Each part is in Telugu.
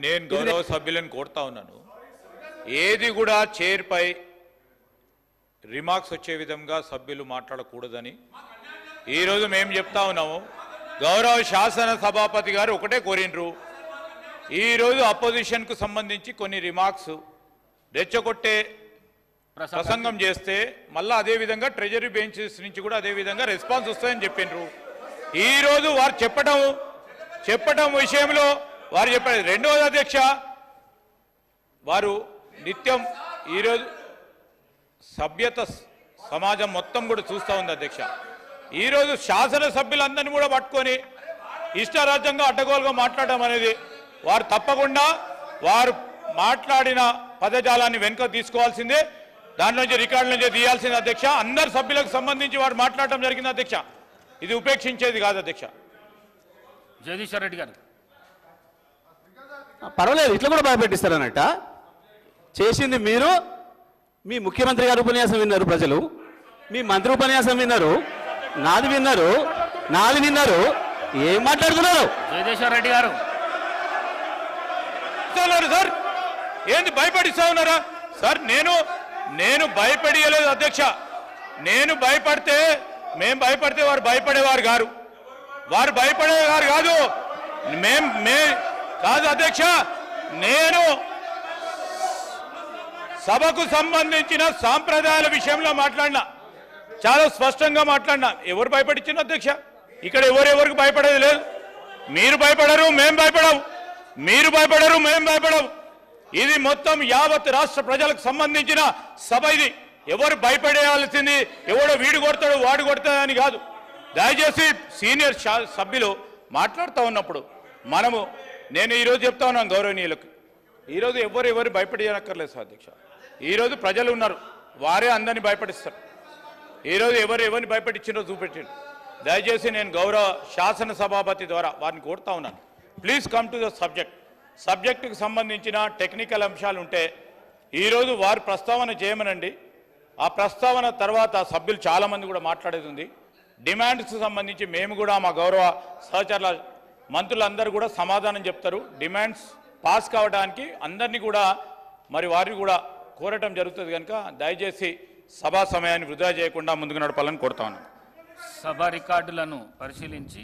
నేను గౌరవ సభ్యులను కోరుతా ఉన్నాను, ఏది కూడా చైర్ పై రిమార్క్స్ వచ్చే విధంగా సభ్యులు మాట్లాడకూడదని ఈరోజు మేము చెప్తా ఉన్నాము. గౌరవ శాసన సభాపతి గారు ఒకటే కోరినరు, ఈరోజు అపోజిషన్కు సంబంధించి కొన్ని రిమార్క్స్ రెచ్చగొట్టే ప్రసంగం చేస్తే మళ్ళీ అదేవిధంగా ట్రెజరీ బెంచెస్ నుంచి కూడా అదేవిధంగా రెస్పాన్స్ వస్తాయని చెప్పినారు. ఈరోజు వారు చెప్పటం విషయంలో వారు చెప్పారు. రెండవది అధ్యక్ష, వారు నిత్యం ఈరోజు సభ్యత సమాజం మొత్తం కూడా చూస్తూ ఉంది అధ్యక్ష. ఈరోజు శాసనసభ్యులందరినీ కూడా పట్టుకొని ఇష్టారాజ్యంగా అడ్డగోలుగా మాట్లాడడం అనేది వారు తప్పకుండా వారు మాట్లాడిన పదజాలాన్ని వెనుక తీసుకోవాల్సిందే, దాని నుంచి రికార్డుల నుంచి తీయాల్సిందే అధ్యక్ష. అందరు సభ్యులకు సంబంధించి వారు మాట్లాడటం జరిగింది అధ్యక్ష, ఇది ఉపేక్షించేది కాదు అధ్యక్ష. జగదీశ్వర్ రెడ్డి గారు పర్వాలేదు, ఇట్లా కూడా భయపెట్టిస్తారన్నట్ట. చేసింది మీరు, మీ ముఖ్యమంత్రి గారు ఉపన్యాసం విన్నారు ప్రజలు, మీ మంత్రి ఉపన్యాసం విన్నారు, నాది విన్నారు, ఏం మాట్లాడుతున్నారు? జగదీశ్వర్ రెడ్డి గారు సార్ ఏంది భయపడిస్తా ఉన్నారా సార్? నేను భయపడియలేదు అధ్యక్ష. నేను భయపడితే మేము భయపడితే వారు భయపడేవారు గారు, వారు భయపడేవారు కాదు. కాదు అధ్యక్ష, నేను సభకు సంబంధించిన సాంప్రదాయాల విషయంలో మాట్లాడినా, చాలా స్పష్టంగా మాట్లాడినా. ఎవరు భయపడించిన అధ్యక్ష? ఇక్కడ ఎవరెవరికి భయపడేది లేదు. మీరు భయపడరు, మేము భయపడవు. మీరు భయపడరు, మేము భయపడవు. ఇది మొత్తం యావత్ రాష్ట్ర ప్రజలకు సంబంధించిన సభ. ఇది ఎవరు భయపడేయాల్సింది ఎవడో వీడు కొడతాడు వాడు కొడతాడని కాదు. దయచేసి సీనియర్ సభ్యులు మాట్లాడుతూ ఉన్నప్పుడు నేను ఈరోజు చెప్తా ఉన్నాను గౌరవనీయులకు, ఈరోజు ఎవరు భయపడేయనక్కర్లేదు సార్ అధ్యక్ష. ఈరోజు ప్రజలు ఉన్నారు, వారే అందరినీ భయపడిస్తారు. ఈరోజు ఎవరిని భయపడించినో చూపెట్టారు. దయచేసి నేను గౌరవ శాసన సభాపతి ద్వారా వారిని కోరుతా ఉన్నాను, ప్లీజ్ కమ్ టు ద సబ్జెక్టుకు సంబంధించిన టెక్నికల్ అంశాలు ఉంటే ఈరోజు వారు ప్రస్తావన చేయమనండి. ఆ ప్రస్తావన తర్వాత సభ్యులు చాలామంది కూడా మాట్లాడేది ఉంది. డిమాండ్స్కి సంబంధించి మేము కూడా మా గౌరవ సహచరుల మంత్రులందరూ కూడా సమాధానం చెప్తారు. డిమాండ్స్ పాస్ కావడానికి అందరినీ కూడా వారిని కూడా కోరటం జరుగుతుంది కనుక దయచేసి సభా సమయాన్ని వృధా చేయకుండా ముందుకు నడపాలని కోరుతా ఉన్నాను. సభ రికార్డులను పరిశీలించి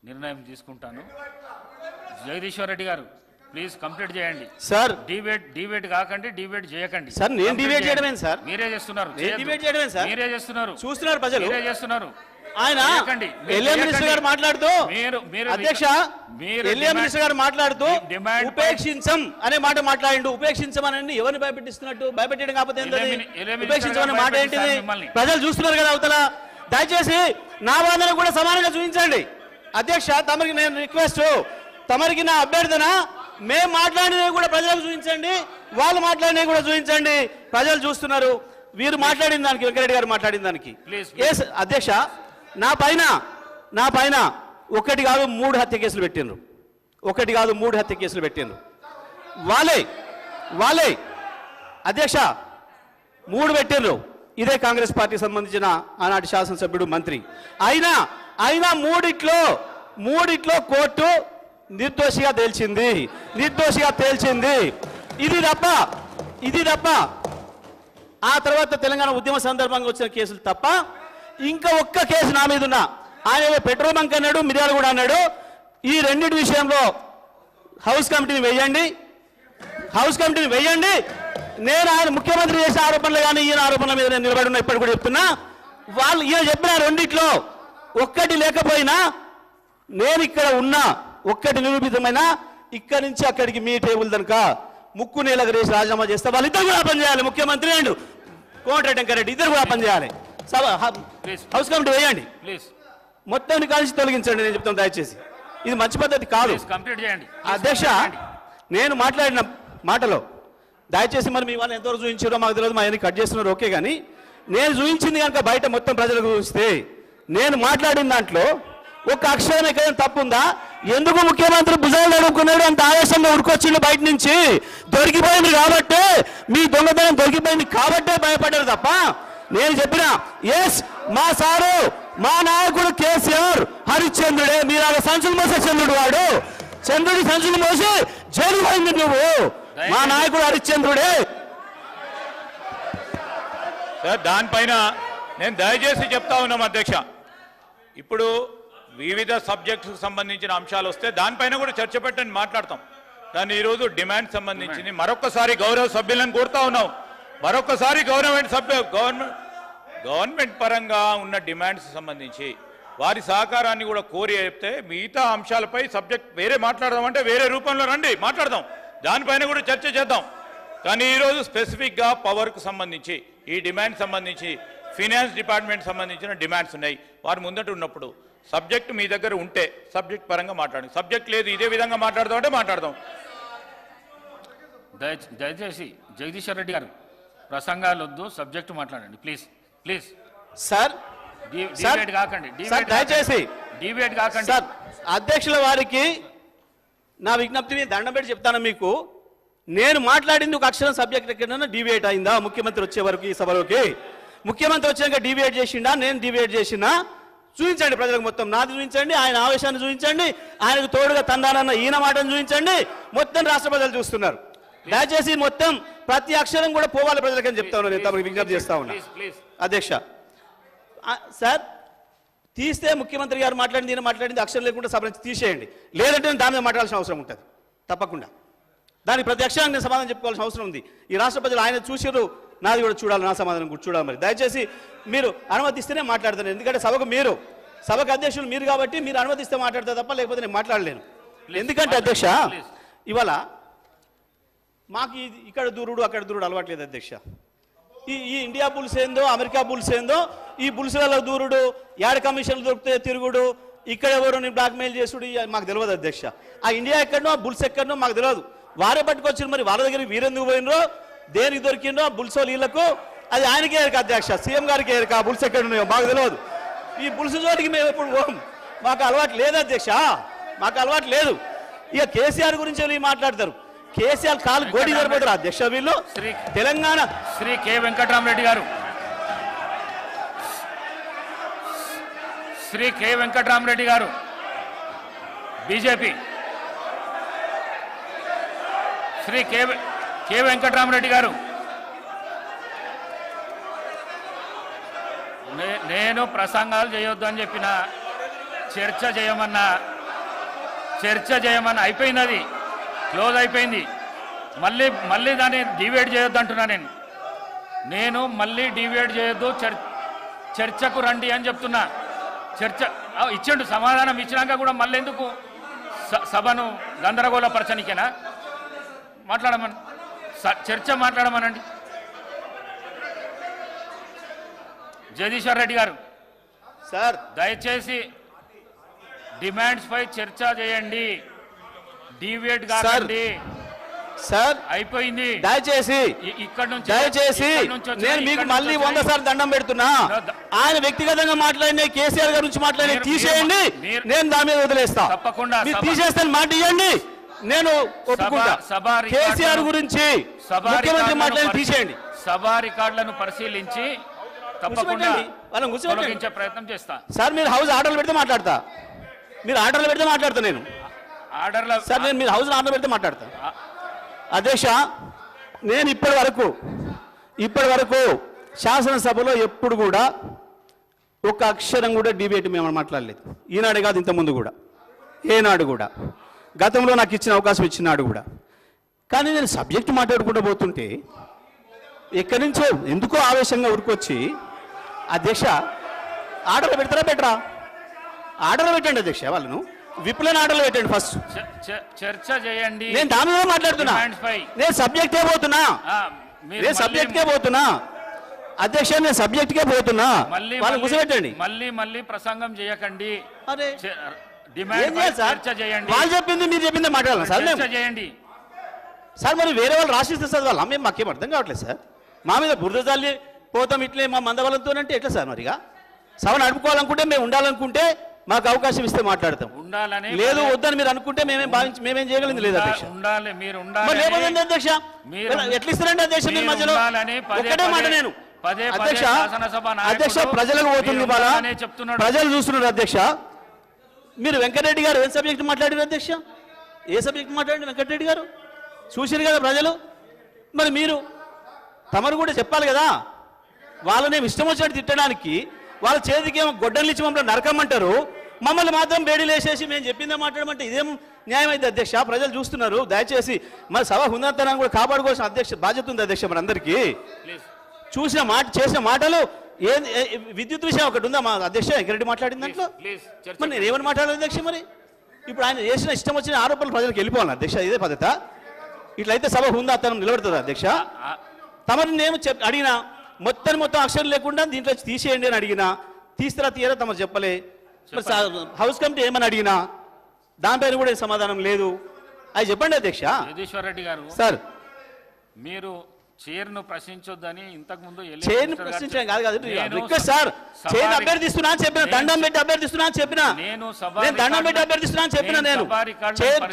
నిర్ణయం తీసుకుంటాను. జగదీశ్వర్ రెడ్డి గారు ప్లీజ్ కంప్లీట్ చేయండి సార్. డిబేట్ కాకండి, డిబేట్ చేయకండి సార్. నేను డిబేట్ చేయడమేం సార్? మీరే చేస్తున్నారు. డిబేట్ చేయడమే సార్, మీరే చేస్తున్నారు. చూస్తున్నారు ప్రజలు, మీరే చేస్తున్నారు. ఆయన ఎల్ఏ మినిస్టర్ గారు మాట్లాడుతూ అధ్యక్ష ఎల్ఏ మినిస్టర్ గారు మాట్లాడుతూ ఉపేక్షించం అనే మాట మాట్లాడిండు. ఉపేక్షించమని ఎవరిని భయపెట్టిస్తున్నట్టు? భయపెట్టడం కాకపోతే ఉపేక్షించమనే మాట ఏంటిది? ప్రజలు చూస్తున్నారు కదా అవతల. దయచేసి నా వాదన కూడా సమానంగా చూపించండి అధ్యక్ష. తమరికి నేను రిక్వెస్ట్, తమరికి నా అభ్యర్థన, మేము మాట్లాడినవి కూడా ప్రజలకు చూపించండి, వాళ్ళు మాట్లాడినవి కూడా చూపించండి. ప్రజలు చూస్తున్నారు. వీరు మాట్లాడిన దానికి, వెంకరెడ్డి గారు మాట్లాడిన దానికి అధ్యక్ష నా పైన ఒకటి కాదు 3 హత్య కేసులు పెట్టిండ్రు. ఒకటి కాదు 3 హత్య కేసులు పెట్టిండ్రు. వాళ్ళే అధ్యక్ష 3 పెట్టిండ్రు. ఇదే కాంగ్రెస్ పార్టీకి సంబంధించిన ఆనాటి శాసనసభ్యుడు మంత్రి. అయినా మూడిట్లో కోర్టు నిర్దోషిగా తేల్చింది. ఇది తప్ప ఆ తర్వాత తెలంగాణ ఉద్యమ సందర్భంగా వచ్చిన కేసులు తప్ప ఇంకా ఒక్క కేసు నా మీద ఉన్నా. ఆయన పెట్రోల్ బంక్ అన్నాడు, మిర్యాల కూడా అన్నాడు. ఈ రెండింటి విషయంలో హౌస్ కమిటీని వేయండి. నేను ఆయన ముఖ్యమంత్రి చేసే ఆరోపణలు కానీ ఈయన ఆరోపణల మీద నేను నిలబడి ఉన్నా. ఇప్పటి కూడా చెప్తున్నా, వాళ్ళు ఈయన చెప్పిన రెండిట్లో ఒక్కటి లేకపోయినా నేను ఇక్కడ ఉన్నా, ఒక్కటి నిరూపితమైనా ఇక్కడి నుంచి అక్కడికి మీ టేబుల్ దనక ముక్కు నేలకు రేసి రాజీనామా చేస్తే వాళ్ళిద్దరు కూడా పనిచేయాలి. ముఖ్యమంత్రి అండ్ కోమటిరెడ్డి వెంకరెడ్డి ఇద్దరు కూడా పనిచేయాలి. హౌస్ కమిటీ వేయండి, మొత్తాన్ని కలిసి తొలగించండి. నేను చెప్తాను దయచేసి, ఇది మంచి పద్ధతి కాదు. అధ్యక్ష నేను మాట్లాడిన మాటలో దయచేసి మీ వాళ్ళు ఎంతవరకు చూపించారో మాకు తెలియదు, మా అన్ని కట్ చేస్తున్నారు ఓకే. కానీ నేను చూపించింది కనుక బయట మొత్తం ప్రజలకు చూపిస్తే, నేను మాట్లాడిన దాంట్లో ఒక అక్షరం ఎక్కడైనా తప్పుందా? ఎందుకు ముఖ్యమంత్రి భుజాలు అడుగుకున్నాడు అంత ఆవేశంగా ఉరుకొచ్చిండు బయట నుంచి? దొరికిపోయింది కాబట్టి, మీ దొంగతనం దొరికిపోయింది కాబట్టే భయపడ్డారు తప్ప నేను చెప్పిన ఎస్ మా సారు మా నాయకుడు కేసీఆర్ హరిశ్చంద్రుడే. మీరు సంచులు మోసే చంద్రుడు, వాడు చంద్రుడి సంచులు మోసి జైలు పోయింది నువ్వు మా నాయకుడు హరిశ్చంద్రుడే. సార్ దానిపైన నేను దయచేసి చెప్తా ఉన్నాం అధ్యక్ష, ఇప్పుడు వివిధ సబ్జెక్ట్స్కి సంబంధించిన అంశాలు వస్తే దానిపైన కూడా చర్చ పెట్టని మాట్లాడతాం. కానీ ఈరోజు డిమాండ్ సంబంధించింది మరొకసారి గౌరవ సభ్యులను కోరుతా ఉన్నాం, మరొకసారి గవర్నమెంట్ పరంగా ఉన్న డిమాండ్స్ సంబంధించి వారి సహకారాన్ని కూడా కోరి చెప్తే మిగతా అంశాలపై సబ్జెక్ట్ వేరే మాట్లాడదాం అంటే వేరే రూపంలో రండి మాట్లాడదాం, దానిపైన కూడా చర్చ చేద్దాం. కానీ ఈరోజు స్పెసిఫిక్గా పవర్కు సంబంధించి ఈ డిమాండ్ సంబంధించి ఫినాన్స్ డిపార్ట్మెంట్ సంబంధించిన డిమాండ్స్ ఉన్నాయి, వారు ముందట ఉన్నప్పుడు సబ్జెక్ట్ మీ దగ్గర ఉంటే సబ్జెక్ట్ పరంగా మాట్లాడండి, సబ్జెక్ట్ లేదు ఇదే విధంగా మాట్లాడదాం అంటే మాట్లాడదాం. దయచేసి జగదీశ్వర్ రెడ్డి గారు ప్రసంగాలు వద్దు, సబ్జెక్టు మాట్లాడండి ప్లీజ్ ప్లీజ్. సార్ డిబేట్ కాకండి, దయచేసి డిబేట్ కాకండి. సార్ అధ్యక్షుల వారికి నా విజ్ఞప్తిని దండం పెట్టి చెప్తాను మీకు, నేను మాట్లాడింది ఒక అక్షరం సబ్జెక్ట్ ఎక్కడైనా డిబేట్ అయిందా ముఖ్యమంత్రి వచ్చే వరకు ఈ సభలోకి? ముఖ్యమంత్రి వచ్చాక డిబేట్ చేసిండా, నేను డిబేట్ చేసినా? చూపించండి ప్రజలకు మొత్తం, నాది చూపించండి, ఆయన ఆవేశాన్ని చూపించండి, ఆయనకు తోడుగా తందానన్న ఈయన మాటను చూపించండి, మొత్తం రాష్ట్ర ప్రజలు చూస్తున్నారు. దయచేసి మొత్తం ప్రతి అక్షరం కూడా పోవాలి ప్రజలకని చెప్తా ఉన్నా, నేను తమకు విజ్ఞప్తి చేస్తా ఉన్నా. అధ్యక్ష సార్ తీస్తే ముఖ్యమంత్రి గారు మాట్లాడింది ఈయన మాట్లాడింది అక్షరం లేకుండా సభ నుంచి తీసేయండి, లేదంటే నేను దాని మీద మాట్లాడాల్సిన అవసరం ఉంటుంది తప్పకుండా. దానికి ప్రతి అక్షరానికి నేను సమాధానం చెప్పుకోవాల్సిన అవసరం ఉంది. ఈ రాష్ట్ర ప్రజలు ఆయన చూసిరు, నాది కూడా చూడాలి, నా సమాధానం కూడా చూడాలి. మరి దయచేసి మీరు అనుమతిస్తేనే మాట్లాడతాను, ఎందుకంటే సభకు అధ్యక్షులు మీరు కాబట్టి మీరు అనుమతిస్తే మాట్లాడతా తప్ప లేకపోతే నేను మాట్లాడలేను. ఎందుకంటే అధ్యక్ష ఇవాళ మాకు ఇక్కడ దూరుడు అక్కడ దూరుడు అలవాట్లేదు అధ్యక్ష. ఈ ఇండియా బుల్స్ ఏందో అమెరికా బుల్స్ ఏందో, ఈ బుల్స్లలో దూరుడు, యాడ్ కమిషన్లు దొరికితే తిరుగుడు, ఇక్కడ ఎవరు నేను బ్లాక్మెయిల్ చేసుడు మాకు తెలియదు అధ్యక్ష. ఆ ఇండియా ఎక్కడనో బుల్స్ ఎక్కడనో మాకు తెలియదు, వారే పట్టుకొచ్చారు. మరి వాళ్ళ దగ్గర వీరెందుకు పోయినరో దేనికి దొరికిందో బుల్సో వీళ్ళకు అది ఆయనకే ఎరక అధ్యక్ష, సీఎం గారికి ఎరక బుల్స్ ఎక్కడ ఉన్నాయో మాకు తెలియదు. ఈ బుల్స్ చోటికి మేము ఎప్పుడు పోం, మాకు అలవాటు లేదు అధ్యక్ష, మాకు అలవాటు లేదు. ఇక కేసీఆర్ గురించి వీళ్ళు మాట్లాడతారు, కేసీఆర్ కాలు గోడి సరిపోతారు అధ్యక్ష వీళ్ళు. తెలంగాణ శ్రీ కె వెంకటరామరెడ్డి గారు, శ్రీ కె వెంకటరామరెడ్డి గారు బీజేపీ, శ్రీ కె వెంకటరామరెడ్డి గారు, నేను ప్రసంగాలు చేయొద్దు అని చెప్పిన, చర్చ చేయమన్నా అయిపోయింది, అది క్లోజ్ అయిపోయింది. మళ్ళీ దాన్ని డివేట్ చేయొద్దు అంటున్నా నేను మళ్ళీ డివేట్ చేయొద్దు, చర్చకు రండి అని చెప్తున్నా. చర్చ ఇచ్చిండు, సమాధానం ఇచ్చినాక కూడా మళ్ళీ ఎందుకు సభను గందరగోళపరచనికేనా? మాట్లాడమని చర్చ మాట్లాడమనండి. జగదీశ్వర్ రెడ్డి గారు సార్ దయచేసి డిమాండ్స్ పై చర్చ చేయండి, డివేట్ కాదండి సార్. అయిపోయింది. దయచేసి నేను మీకు మళ్ళీ 100 సార్లు దండం పెడుతున్నా, ఆయన వ్యక్తిగతంగా మాట్లాడిన కేసీఆర్ గారి గురించి మాట్లాడిన తీసేయండి, నేను దాని మీద వదిలేస్తా. తప్పకుండా తీసేస్తే మాట ఇవ్వండి, నేను ఒప్పుకుంటా. కేసీఆర్ గురించి ముఖ్యమంత్రి మాట్లాడి తీసేయండి. సభా రికార్డులను పరిశీలించి తప్పకుండా తొలగించే ప్రయత్నం చేస్తా. సార్ మీరు హౌస్ ఆర్డర్లు పెడితే మాట్లాడతా, మీరు ఆర్డర్లు పెడితే మాట్లాడతా నేను సార్, నేను మీరు హౌస్ ఆర్డర్ పెడితే మాట్లాడతా. అధ్యక్ష నేను ఇప్పటి వరకు శాసనసభలో ఎప్పుడు కూడా ఒక అక్షరం కూడా డిబేట్ మేము మాట్లాడలేదు. ఈనాడు కాదు, ఇంతకుముందు కూడా ఏనాడు కూడా, గతంలో నాకు ఇచ్చిన అవకాశం ఇచ్చినాడు కూడా. కానీ నేను సబ్జెక్ట్ మాట్లాడుకుంటూ పోతుంటే ఎక్కడి నుంచో ఎందుకో ఆవేశంగా ఉరికొచ్చి అధ్యక్ష ఆర్డర్లు పెడతారా బెటరా? ఆర్డర్లు పెట్టండి అధ్యక్ష, వాళ్ళను విప్లైన ఆర్డర్లు పెట్టండి ఫస్ట్, చర్చ చేయండి. నేను దాని మీద మాట్లాడుతున్నా, నేను సబ్జెక్టే పోతున్నా అధ్యక్ష, నేను సబ్జెక్ట్కే పోతున్నా. వాళ్ళు కూర్చోబెట్టండి, మళ్ళీ ప్రసంగం చేయకండి. వాళ్ళు చెప్పింది మీరు చెప్పింది మాట్లాడాలి సార్, చేయండి సార్. మరి వేరే వాళ్ళు రాసిస్తే చదవాలి, మేము మాకేం అర్థం కావట్లేదు సార్. మా మీద బురద జల్లి పోతాం ఇట్లే మా మందబలంతో అంటే ఎట్లా సార్? మరిగా సభ నడుపుకోవాలనుకుంటే, మేము ఉండాలనుకుంటే మాకు అవకాశం ఇస్తే మాట్లాడతాం, లేదు వద్దని మీరు అనుకుంటే మేమేం చేయగలిగింది లేదు అధ్యక్ష. లేకపోతే అధ్యక్ష ఎట్లా ఇస్తారండి అధ్యక్ష? మీరు మధ్యలో ఒకటే మాట, నేను అధ్యక్ష ప్రజలకు పోతుంది, ప్రజలు చూస్తున్నారు అధ్యక్ష. మీరు వెంకటరెడ్డి గారు ఏం సబ్జెక్ట్ మాట్లాడారు అధ్యక్ష? ఏ సబ్జెక్ట్ మాట్లాడండి వెంకటరెడ్డి గారు? చూసిరు కదా ప్రజలు. మరి మీరు తమరు కూడా చెప్పాలి కదా. వాళ్ళని ఇష్టం వచ్చినట్టు తిట్టడానికి వాళ్ళ చేతికి ఏమో గొడ్డలు ఇచ్చి మమ్మల్ని నరకమంటారు, మమ్మల్ని మాత్రం బేడీలు వేసేసి మేము చెప్పిందే మాట్లాడమంటే ఇదేం న్యాయం అయితే అధ్యక్ష? ప్రజలు చూస్తున్నారు. దయచేసి మరి సభ హుందాతనాన్ని కూడా కాపాడుకోవాల్సిన అధ్యక్ష బాధ్యత ఉంది అధ్యక్ష మన అందరికీ. చూసిన మాట చేసిన మాటలు విద్యుత్ విషయం ఒకటి ఉందా మా అధ్యక్ష వెంకరెడ్డి మాట్లాడిన దాంట్లో? మరి నేను ఏమని మాట్లాడాలి అధ్యక్ష? మరి ఇప్పుడు ఆయన చేసిన ఇష్టం వచ్చిన ఆరోపణలు ప్రజలకు వెళ్ళిపోవాలి అధ్యక్ష, ఇదే పద్ధత? ఇట్లయితే సభ హుందాతనం నిలబడుతుంది అధ్యక్ష. తమని నేను అడిగినా మొత్తం అక్షరం లేకుండా దీంట్లో తీసేయండి అని అడిగినా తీస్తారా తీయరా తమరు చెప్పలే. హౌస్ కమిటీ ఏమని అడిగినా దానిపైన కూడా సమాధానం లేదు. అది చెప్పండి అధ్యక్ష. జగదీశ్వర్ రెడ్డి గారు సార్, మీరు చైర్ను ప్రశ్నించొద్దని ఇంతకు ముందు చైర్ను ప్రశ్నించడం కాదు రిక్వెస్ట్ సార్. చైర్ అభ్యర్థిస్తున్నా అని చెప్పిన, దండం పెట్టి అభ్యర్థిస్తున్నా అని చెప్పిన, నేను దండం పెట్టి అభ్యర్థిస్తున్నా అని చెప్పిన, నేను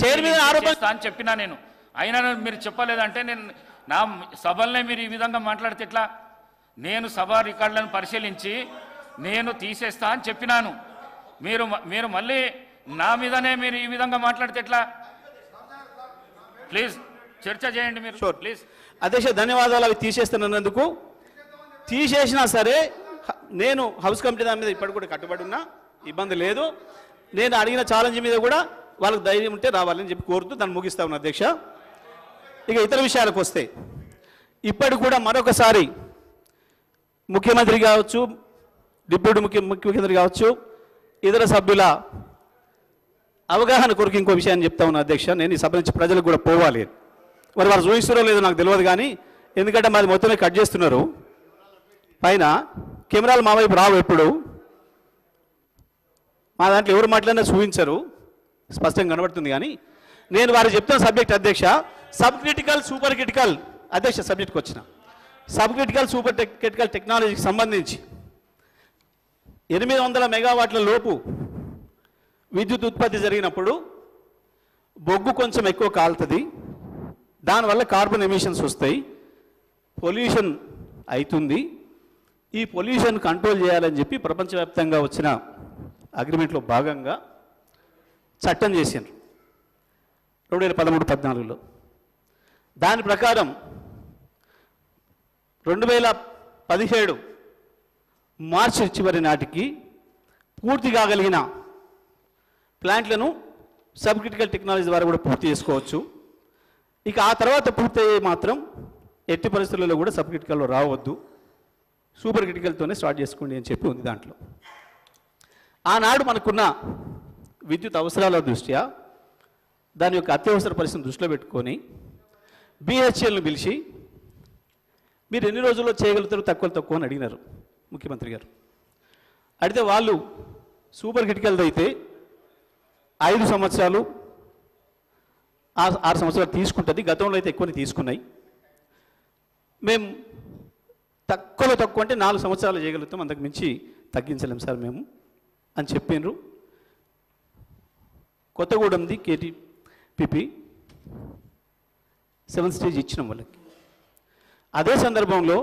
చైర్ మీద ఆరోపణ చెప్పినా నేను. అయినా మీరు చెప్పలేదంటే నేను నా సభలనే మీరు ఈ విధంగా మాట్లాడితే ఎట్లా? నేను సభా రికార్డులను పరిశీలించి నేను తీసేస్తా అని చెప్పినాను. మీరు మళ్ళీ నా మీదనే మీరు ఈ విధంగా మాట్లాడితే ఎట్లా? ప్లీజ్ చర్చ చేయండి మీరు. ప్లీజ్ అధ్యక్ష, ధన్యవాదాలు. అవి తీసేస్తున్నందుకు. తీసేసినా సరే నేను హౌస్ కమిటీ దాని మీద ఇప్పటికి కూడా కట్టుబడి ఉన్నా, ఇబ్బంది లేదు. నేను అడిగిన ఛాలెంజ్ మీద కూడా వాళ్ళకి ధైర్యం ఉంటే రావాలని చెప్పి కోరుతూ దాన్ని ముగిస్తా ఉన్నా అధ్యక్ష. ఇక ఇతర విషయాలకు వస్తే, ఇప్పటికి కూడా మరొకసారి ముఖ్యమంత్రి కావచ్చు, డిప్యూటీ ముఖ్యమంత్రి కావచ్చు, ఇతర సభ్యుల అవగాహన కొరకు ఇంకో విషయాన్ని చెప్తా ఉన్నా అధ్యక్ష. నేను ఈ సభ నుంచి ప్రజలకు కూడా పోవాలి. మరి వారు చూపిస్తారో లేదో నాకు తెలియదు కానీ, ఎందుకంటే మాది మొత్తమే కట్ చేస్తున్నారు పైన. కెమెరాలు మా వైపు రావు ఎప్పుడు. మా దాంట్లో ఎవరు మాట్లాడినా చూపించరు, స్పష్టంగా కనబడుతుంది. కానీ నేను వారు చెప్తున్న సబ్జెక్ట్ అధ్యక్ష సబ్ క్రిటికల్ సూపర్ క్రిటికల్ అధ్యక్ష సబ్జెక్ట్కి వచ్చిన సబ్ క్రిటికల్ సూపర్ క్రిటికల్ టెక్నాలజీకి సంబంధించి 800 మెగావాట్ల లోపు విద్యుత్ ఉత్పత్తి జరిగినప్పుడు బొగ్గు కొంచెం ఎక్కువ కాలుతుంది, దానివల్ల కార్బన్ ఎమిషన్స్ వస్తాయి, పొల్యూషన్ అవుతుంది. ఈ పొల్యూషన్ కంట్రోల్ చేయాలని చెప్పి ప్రపంచవ్యాప్తంగా వచ్చిన అగ్రిమెంట్లో భాగంగా చట్టం చేశారు 2013-14లో. దాని ప్రకారం 2017 మార్చి చివరి నాటికి పూర్తి కాగలిగిన ప్లాంట్లను సబ్ క్రిటికల్ టెక్నాలజీ ద్వారా కూడా పూర్తి చేసుకోవచ్చు. ఇక ఆ తర్వాత పూర్తయ్యే మాత్రం ఎట్టి పరిస్థితుల్లో కూడా సబ్ క్రిటికల్లో రావద్దు, సూపర్ క్రిటికల్తోనే స్టార్ట్ చేసుకోండి అని చెప్పి ఉంది దాంట్లో. ఆనాడు మనకున్న విద్యుత్ అవసరాల దృష్ట్యా దాని యొక్క అత్యవసర పరిస్థితిని దృష్టిలో పెట్టుకొని బిహెచ్ఎల్ను పిలిచి మీరు ఎన్ని రోజుల్లో చేయగలుగుతారు తక్కువ అని అడిగినారు ముఖ్యమంత్రి గారు. అడిగితే వాళ్ళు సూపర్ క్రిటికల్ది అయితే 5 సంవత్సరాలు 6 సంవత్సరాలు తీసుకుంటుంది, గతంలో అయితే ఎక్కువని తీసుకున్నాయి, మేము తక్కువ అంటే 4 సంవత్సరాలు చేయగలుగుతాం, అంతకు మించి తగ్గించలేం సార్ మేము అని చెప్పిండ్రు. కొత్తగూడెంది కేటీపీపీ 7th స్టేజ్ ఇచ్చినాం వాళ్ళకి. అదే సందర్భంలో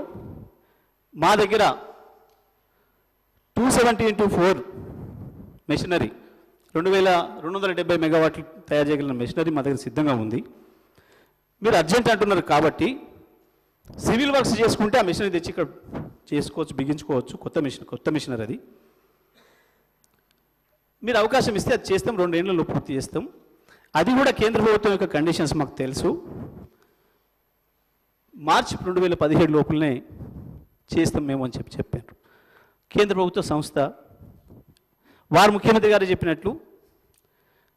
మా దగ్గర 270x4 మెషినరీ 2270 మెగావాట్లు తయారు చేయగలిగిన మెషినరీ మా దగ్గర సిద్ధంగా ఉంది. మీరు అర్జెంట్ అంటున్నారు కాబట్టి సివిల్ వర్క్స్ చేసుకుంటే ఆ మెషినరీ తెచ్చి ఇక్కడ చేసుకోవచ్చు, బిగించుకోవచ్చు. కొత్త మెషినరీ అది. మీరు అవకాశం ఇస్తే అది చేస్తాం, 2 ఏళ్లలో పూర్తి చేస్తాం. అది కూడా కేంద్ర ప్రభుత్వం యొక్క కండిషన్స్ మాకు తెలుసు. మార్చి 2017 లోపలనే చేస్తాం మేము అని చెప్పారు కేంద్ర ప్రభుత్వ సంస్థ. వారు ముఖ్యమంత్రి గారు చెప్పినట్లు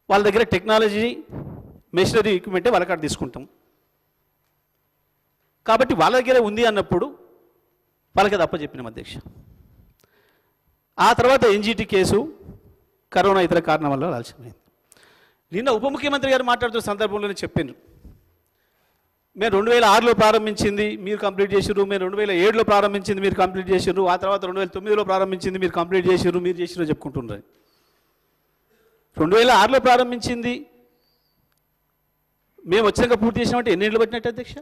వాళ్ళ దగ్గర టెక్నాలజీ మెషినరీ ఎక్విప్మెంటే వాళ్ళ కాడ తీసుకుంటాం కాబట్టి వాళ్ళ దగ్గర ఉంది అన్నప్పుడు వాళ్ళకి అది అప్పచెప్పినాం అధ్యక్ష. ఆ తర్వాత ఎన్జిటి కేసు, కరోనా ఇతర కారణం వల్ల ఆలస్యమైంది. నిన్న ఉప ముఖ్యమంత్రి గారు మాట్లాడుతున్న సందర్భంలోనే చెప్పారు, మేము 2006లో ప్రారంభించింది మీరు కంప్లీట్ చేసిర్రు, మేము 2007లో ప్రారంభించింది మీరు కంప్లీట్ చేసిర్రు, ఆ తర్వాత 2009లో ప్రారంభించింది మీరు కంప్లీట్ చేసిర్రు, మీరు చేసిర్రు చెప్పుకుంటున్నారు. 2006లో ప్రారంభించింది మేము వచ్చాక పూర్తి చేసినామంటే ఎన్ని ఏళ్ళు పట్టినట్టు అధ్యక్ష?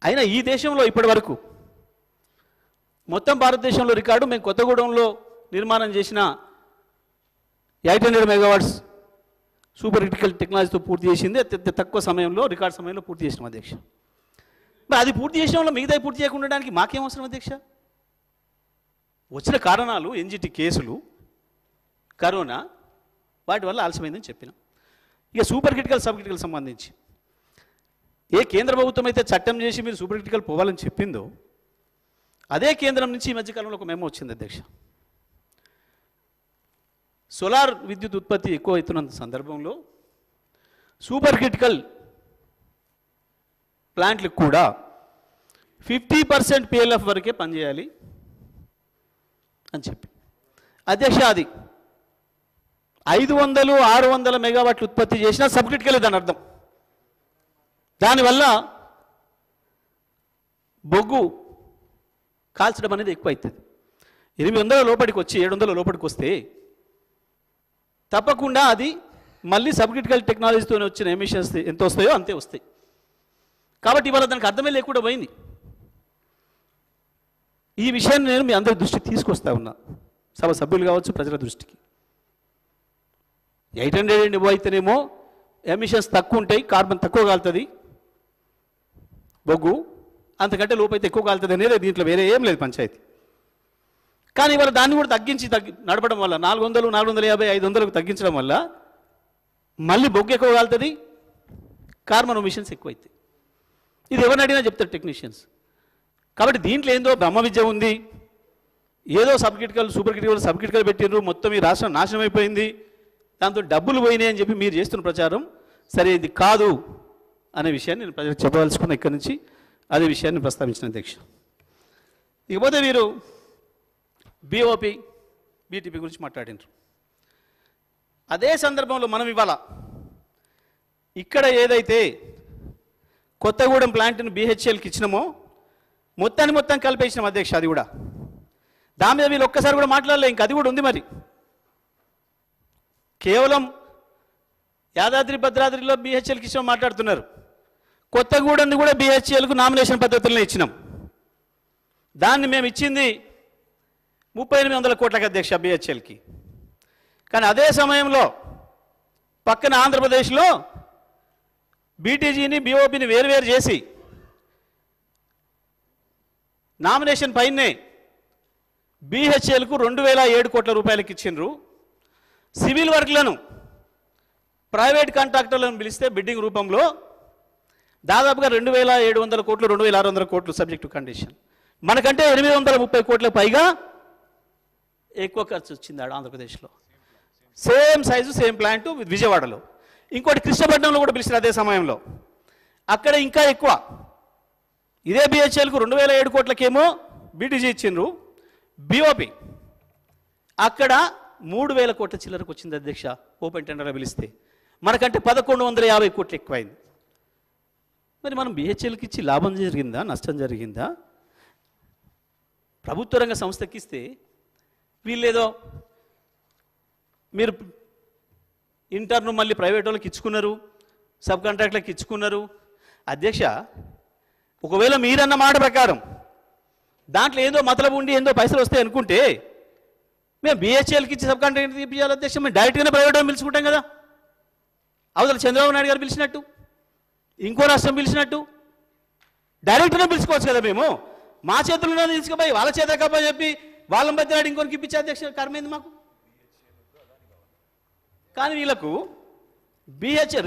అయినా ఈ దేశంలో ఇప్పటి వరకు మొత్తం భారతదేశంలో రికార్డు మేము కొత్తగూడెంలో నిర్మాణం చేసిన 800 మెగావాట్స్ సూపర్ క్రిటికల్ టెక్నాలజీతో పూర్తి చేసింది అత్యంత తక్కువ సమయంలో, రికార్డ్ సమయంలో పూర్తి చేసినాం అధ్యక్ష. మరి అది పూర్తి చేసిన వల్ల మిగతా పూర్తి చేయకుండా మాకేం అవసరం అధ్యక్ష? వచ్చిన కారణాలు ఎన్జిటి కేసులు, కరోనా, వాటి వల్ల ఆలస్యమైందని చెప్పినాం. ఇక సూపర్ క్రిటికల్ సబ్ క్రిటికల్ సంబంధించి ఏ కేంద్ర ప్రభుత్వం అయితే చట్టం చేసి మీరు సూపర్ క్రిటికల్ పోవాలని చెప్పిందో అదే కేంద్రం నుంచి ఈ మధ్యకాలంలో ఒక మెమో వచ్చింది అధ్యక్ష. సోలార్ విద్యుత్ ఉత్పత్తి ఎక్కువ అవుతున్న సందర్భంలో సూపర్ క్రిటికల్ ప్లాంట్లకు కూడా 50% PLF వరకే పనిచేయాలి అని చెప్పి అధ్యక్ష, అది 500-600 మెగావాట్లు ఉత్పత్తి చేసినా సబ్ క్రిటికల్ దాని అర్థం. దానివల్ల బొగ్గు కాల్చడం అనేది ఎక్కువ అవుతుంది. 800 లోపలికి వచ్చి 700 లోపలికి వస్తే తప్పకుండా అది మళ్ళీ సబ్ క్రిటికల్ టెక్నాలజీతో వచ్చిన ఎమిషన్స్ ఎంత వస్తాయో అంతే వస్తాయి. కాబట్టి ఇవాళ దానికి అర్థమే లేకుండా పోయింది. ఈ విషయాన్ని నేను మీ అందరి దృష్టికి తీసుకొస్తా ఉన్నా, సభ సభ్యులు కావచ్చు, ప్రజల దృష్టికి. 800 ఎబో అయితేనేమో ఎమిషన్స్ తక్కువ ఉంటాయి, కార్బన్ తక్కువ కాలుతుంది బొగ్గు, అంతకంటే లోపైతే ఎక్కువ కాలుతుంది అనేది దీంట్లో వేరే ఏం లేదు పంచాయతీ. కానీ ఇవాళ దాన్ని కూడా తగ్గించి నడపడం వల్ల 400, 450, 500కు తగ్గించడం వల్ల మళ్ళీ బొగ్గు ఎక్కువ కాలుతుంది, కార్బన్ ఎమిషన్స్ ఎక్కువ అవుతాయి. ఇది ఎవరిని అడిగినా చెప్తారు టెక్నీషియన్స్. కాబట్టి దీంట్లో ఏందో బ్రహ్మ విద్య ఉంది, ఏదో sub critical super critical sub critical పెట్టినారు, మొత్తం ఈ రాష్ట్రం నాశనం అయిపోయింది, దాంతో డబ్బులు పోయినాయి అని చెప్పి మీరు చేస్తున్న ప్రచారం సరైనది కాదు అనే విషయాన్ని నేను ప్రజలకు చెప్పవలసుకున్న ఇక్కడి నుంచి అదే విషయాన్ని ప్రస్తావించిన అధ్యక్ష. ఇకపోతే మీరు BOP, BTP గురించి మాట్లాడినారు. అదే సందర్భంలో మనం ఇవాళ ఇక్కడ ఏదైతే కొత్తగూడెం ప్లాంట్ను BHELకి ఇచ్చినామో మొత్తం కలిపేసినాం అధ్యక్ష. అది కూడా దాని మీద వీళ్ళు ఒక్కసారి కూడా మాట్లాడలే. ఇంకా అది కూడా ఉంది. మరి కేవలం యాదాద్రి భద్రాద్రిలో BHELకి ఇచ్చిన మాట్లాడుతున్నారు. కొత్తగూడెంని కూడా BHELకు నామినేషన్ పద్ధతుల్లో ఇచ్చినాం. దాన్ని మేము ఇచ్చింది 3800 కోట్లకి అధ్యక్ష BHELకి. కానీ అదే సమయంలో పక్కన ఆంధ్రప్రదేశ్లో BTGని BOPని వేరువేరు చేసి నామినేషన్ పైనే BHELకు 2007 కోట్ల రూపాయలకి ఇచ్చిండ్రు. సివిల్ వర్క్లను ప్రైవేట్ కాంట్రాక్టర్లను పిలిస్తే బిడ్డింగ్ రూపంలో దాదాపుగా 2700 కోట్లు, 2600 కోట్లు సబ్జెక్టు కండిషన్. మనకంటే 830 కోట్లకు పైగా ఎక్కువ ఖర్చు వచ్చింది ఆడ ఆంధ్రప్రదేశ్లో. సేమ్ సైజు సేమ్ ప్లాంటు విజయవాడలో. ఇంకోటి కృష్ణపట్నంలో కూడా పిలిచారు అదే సమయంలో, అక్కడ ఇంకా ఎక్కువ. ఇదే BHELకు 2007 కోట్లకేమో BTG ఇచ్చిండ్రు, BOP అక్కడ 3000 కోట్ల చిల్లరకు వచ్చింది అధ్యక్ష ఓపెన్ టెండర్లో పిలిస్తే. మనకంటే 1150 కోట్లు ఎక్కువైంది. మరి మనం BHELకి ఇచ్చి లాభం జరిగిందా, నష్టం జరిగిందా? ప్రభుత్వ రంగ సంస్థకి ఇస్తే వీళ్ళేదో మీరు ఇంటర్ను మళ్ళీ ప్రైవేట్ వాళ్ళకి ఇచ్చుకున్నారు, సబ్ కాంట్రాక్ట్లకు ఇచ్చుకున్నారు. అధ్యక్ష, ఒకవేళ మీరన్న మాట ప్రకారం దాంట్లో ఏదో మతలబు ఉండి ఏందో పైసలు వస్తాయి అనుకుంటే మేము BHELకి ఇచ్చి సబ్ కాంట్రాక్ట్ తీపించాలి అధ్యక్ష. మేము డైరెక్ట్గానే ప్రైవేట్ వాళ్ళు పిలుచుకుంటాం కదా, అవతల చంద్రబాబు నాయుడు గారు పిలిచినట్టు, ఇంకో రాష్ట్రం పిలిచినట్టు డైరెక్ట్గా పిలుచుకోవచ్చు కదా. మేము మా చేతుల్లో తీసుకుపోయి వాళ్ళ చేత కప్ప చెప్పి వాళ్ళ మధ్య ఇంకొనికి ఇప్పించే అధ్యక్ష కర్మైంది మాకు. కానీ వీళ్ళకు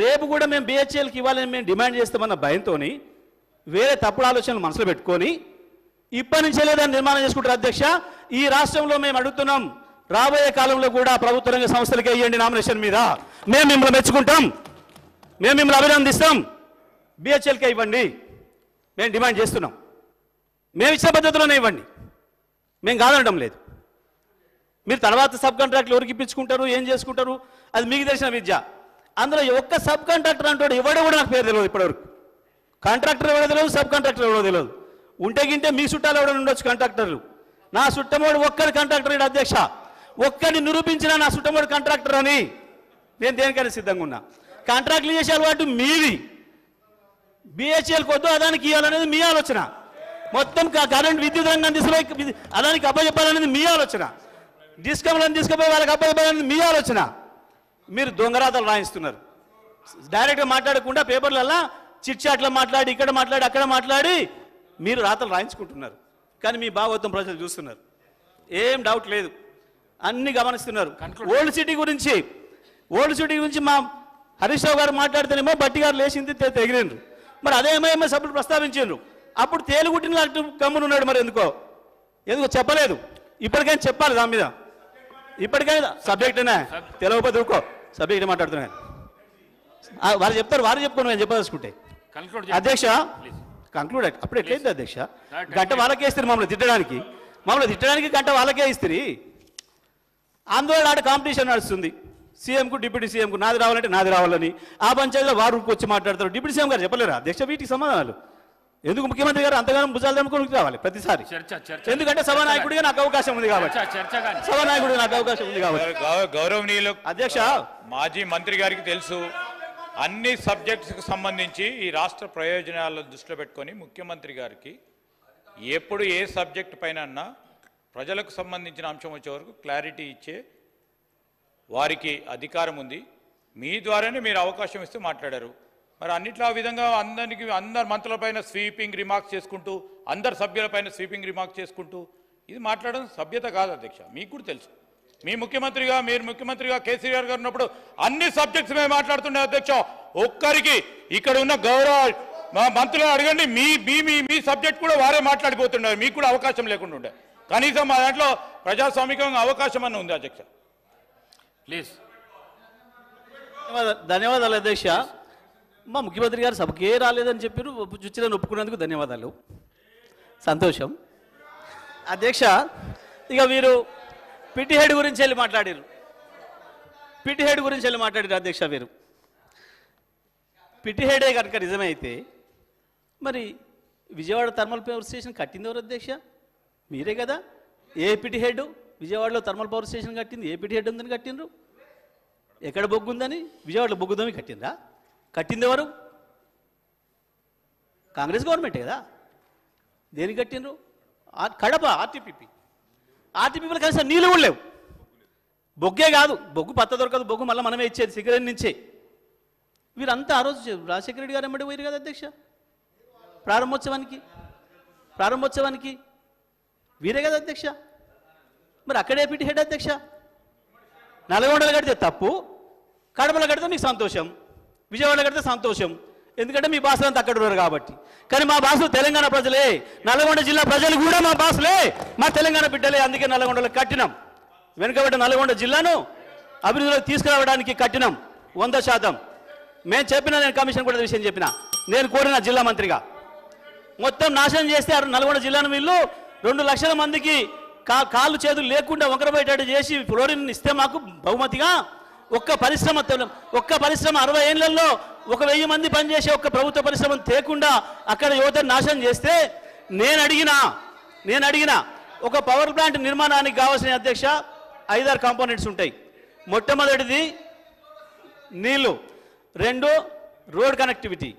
రేపు కూడా మేము BHELకి ఇవ్వాలని మేము డిమాండ్ చేస్తామన్న భయంతో వేరే తప్పుడు ఆలోచనలు మనసులో పెట్టుకొని ఇప్పటి నుంచే లేదని నిర్మాణం చేసుకుంటారు అధ్యక్ష. ఈ రాష్ట్రంలో మేము అడుగుతున్నాం, రాబోయే కాలంలో కూడా ప్రభుత్వ రంగ సంస్థలకే ఇవ్వండి నామినేషన్ మీద. మేము మిమ్మల్ని మెచ్చుకుంటాం, మేము మిమ్మల్ని అభినందిస్తాం, BHELకే ఇవ్వండి మేము డిమాండ్ చేస్తున్నాం. మేము ఇచ్చిన పద్ధతిలోనే ఇవ్వండి, మేము కాదనడం లేదు. మీరు తర్వాత సబ్ కాంట్రాక్ట్లు ఎవరికి ఇప్పించుకుంటారు, ఏం చేసుకుంటారు, అది మీకు తెలిసిన విద్య. అందులో ఒక్క సబ్ కాంట్రాక్టర్ అంటాడు ఎవడో కూడా నాకు పేరు తెలియదు ఇప్పటివరకు. కాంట్రాక్టర్ ఎవడో తెలియదు, సబ్ కాంట్రాక్టర్ ఎవడో తెలియదు. ఉంటే గింటే మీ చుట్టాలు ఎవడో ఉండొచ్చు కాంట్రాక్టర్లు. నా చుట్టమోడు ఒక్కడి కాంట్రాక్టర్ అధ్యక్ష, ఒక్కడిని నిరూపించిన నా చుట్టమోడు కాంట్రాక్టర్ అని నేను దేనికైనా సిద్ధంగా ఉన్నా. కాంట్రాక్ట్లు చేసే అలవాటు మీది, BHELకి వద్దు అదానికి ఇవ్వాలనేది మీ ఆలోచన. మొత్తం కరెంట్ విద్యుత్ రంగాన్ని తీసుకుపోయి అదానికి అప్పచెప్పాలనేది మీ ఆలోచన. డిస్కమ్లను తీసుకుపోయి వాళ్ళకి అప్పచెప్పాలనేది మీ ఆలోచన. మీరు దొంగరాతలు రాయిస్తున్నారు. డైరెక్ట్గా మాట్లాడకుండా పేపర్లలో చిట్చాట్లో మాట్లాడి ఇక్కడ మాట్లాడి అక్కడ మాట్లాడి మీరు రాతలు రాయించుకుంటున్నారు. కానీ మీ భాగవతం ప్రజలు చూస్తున్నారు, ఏం డౌట్ లేదు, అన్ని గమనిస్తున్నారు. ఓల్డ్ సిటీ గురించి మా హరీష్ రావు గారు మాట్లాడితేనేమో బట్టి గారు లేచింది తెగిలిండ్రు. మరి అదే ఎంఐఎంఏ సభ్యులు ప్రస్తావించారు, అప్పుడు తేలుగుట్టిన గమ్మునున్నాడు. మరి ఎందుకో చెప్పలేదు. ఇప్పటికైనా చెప్పాలి దాని మీద. ఇప్పటికైనా సబ్జెక్టేనా తెలియకపోతే ఊకో, సబ్జెక్ట్ మాట్లాడుతున్నాను. వారు చెప్తారు, వారు చెప్పుకోండి, నేను చెప్పదలుచుకుంటే. అధ్యక్ష కంక్లూడ్ అప్పుడు ఎట్లయింది అధ్యక్ష? గంట వాళ్ళకే ఇస్తారు మమ్మల్ని తిట్టడానికి గంట వాళ్ళకే ఇస్తారు. ఆందోళన ఆడ కాంపిటీషన్ నడుస్తుంది. సీఎంకు డిప్యూటీ సీఎంకు నాది రావాలంటే నాది రావాలని ఆ పంచాయతీలో వారు వచ్చి మాట్లాడతారు. డిప్యూటీ సీఎం గారు చెప్పలేరా అధ్యక్ష వీటికి సమాధానాలు? ఎందుకు ముఖ్యమంత్రి గారు అంతగానో భుజాలు దమ్ముకొని రావాలి ప్రతిసారి? ఎందుకంటే సభానాయకుడిగా నాకు అవకాశం ఉంది కాబట్టి. గౌరవనీయులు అధ్యక్ష, మాజీ మంత్రి గారికి తెలుసు, అన్ని సబ్జెక్ట్స్కి సంబంధించి ఈ రాష్ట్ర ప్రయోజనాలను దృష్టిలో పెట్టుకొని ముఖ్యమంత్రి గారికి ఎప్పుడు ఏ సబ్జెక్ట్ పైన అన్నా ప్రజలకు సంబంధించిన అంశం వచ్చే వరకు క్లారిటీ ఇచ్చే వారికి అధికారం ఉంది. మీ ద్వారానే మీరు అవకాశం ఇస్తూ మాట్లాడారు. మరి అన్నిట్లో ఆ విధంగా అందరి మంత్రులపైన స్వీపింగ్ రిమార్క్స్ చేసుకుంటూ, అందరి సభ్యులపైన స్వీపింగ్ రిమార్క్స్ చేసుకుంటూ ఇది మాట్లాడడం సభ్యత కాదు అధ్యక్ష. మీకు కూడా తెలుసు, మీరు ముఖ్యమంత్రిగా కేసీఆర్ గారు ఉన్నప్పుడు అన్ని సబ్జెక్ట్స్ మేము మాట్లాడుతుండే అధ్యక్ష. ఒక్కరికి ఇక్కడ ఉన్న గౌరవ మంత్రులను అడగండి, మీ సబ్జెక్ట్ కూడా వారే మాట్లాడిపోతున్నారు. మీకు కూడా అవకాశం లేకుండా ఉండే. కనీసం మా దాంట్లో ప్రజాస్వామికంగా అవకాశం అన్న ఉంది అధ్యక్ష. ప్లీజ్. ధన్యవాదాలు అధ్యక్ష. మా ముఖ్యమంత్రి గారు సభకే రాలేదని చెప్పారు, చుచ్చిలను ఒప్పుకున్నందుకు ధన్యవాదాలు, సంతోషం. అధ్యక్ష, ఇక మీరు పిటిహెడ్ గురించి వెళ్ళి మాట్లాడారు. అధ్యక్ష, మీరు పిటిహెడే కనుక నిజమే అయితే మరి విజయవాడ థర్మల్ పవర్ స్టేషన్ కట్టింది ఎవరు అధ్యక్ష? మీరే కదా. ఏ పిటిహెడ్ విజయవాడలో థర్మల్ పవర్ స్టేషన్ కట్టింది? ఏ పిటిహెడ్ ఉందని కట్టినరు? ఎక్కడ బొగ్గు ఉందని? విజయవాడలో బొగ్గుదని కట్టిందా? కట్టింది ఎవరు? కాంగ్రెస్ గవర్నమెంటే కదా. దేనికి కట్టినరు? కడప ఆర్టీపీపీలో కనీసం నీళ్ళు కూడా లేవు. బొగ్గే కాదు, బొగ్గు పత్త దొరకదు, బొగ్గు మళ్ళీ మనమే ఇచ్చేది సిగరెట్ నుంచే. వీరంతా ఆ రోజు రాజశేఖర రెడ్డి గారు ఎమ్మడి పోయారు కదా అధ్యక్ష ప్రారంభోత్సవానికి వీరే కదా అధ్యక్ష. మరి అక్కడే పిటిహెడ్ అధ్యక్ష. నల్గొండలో కడితే తప్పు, కడపలో కడితే మీకు సంతోషం, విజయవాడలో కడితే సంతోషం, ఎందుకంటే మీ భాషలంతా అక్కడ ఉన్నారు కాబట్టి. కానీ మా భాషలు తెలంగాణ ప్రజలే, నల్గొండ జిల్లా ప్రజలు కూడా మా భాషలే, మా తెలంగాణ బిడ్డలే. అందుకే నల్గొండలో కట్టినాం. వెనుకబడ్డ నల్గొండ జిల్లాను అభివృద్ధిలోకి తీసుకురావడానికి కట్టినాం 100%. నేను చెప్పినా, నేను కమిషన్ కూడా విషయం చెప్పిన, నేను కోరిన జిల్లా మంత్రిగా మొత్తం నాశనం చేస్తే నల్గొండ జిల్లాను వీళ్ళు 2 లక్షల మందికి కాళ్ళు చేతులు లేకుండా వంకరబోయేటట్టు చేసి ఫ్లోరిన్ ఇస్తే మాకు బహుమతిగా ఒక్క పరిశ్రమ 60 ఏళ్లలో 1000 మంది పనిచేసే ఒక్క ప్రభుత్వ పరిశ్రమను తేకుండా అక్కడ యువతను నాశనం చేస్తే నేను అడిగిన ఒక పవర్ ప్లాంట్ నిర్మాణానికి కావాల్సిన అధ్యక్ష 5-6 కాంపోనెంట్స్ ఉంటాయి. మొట్టమొదటిది నీళ్లు, 2 రోడ్ కనెక్టివిటీ,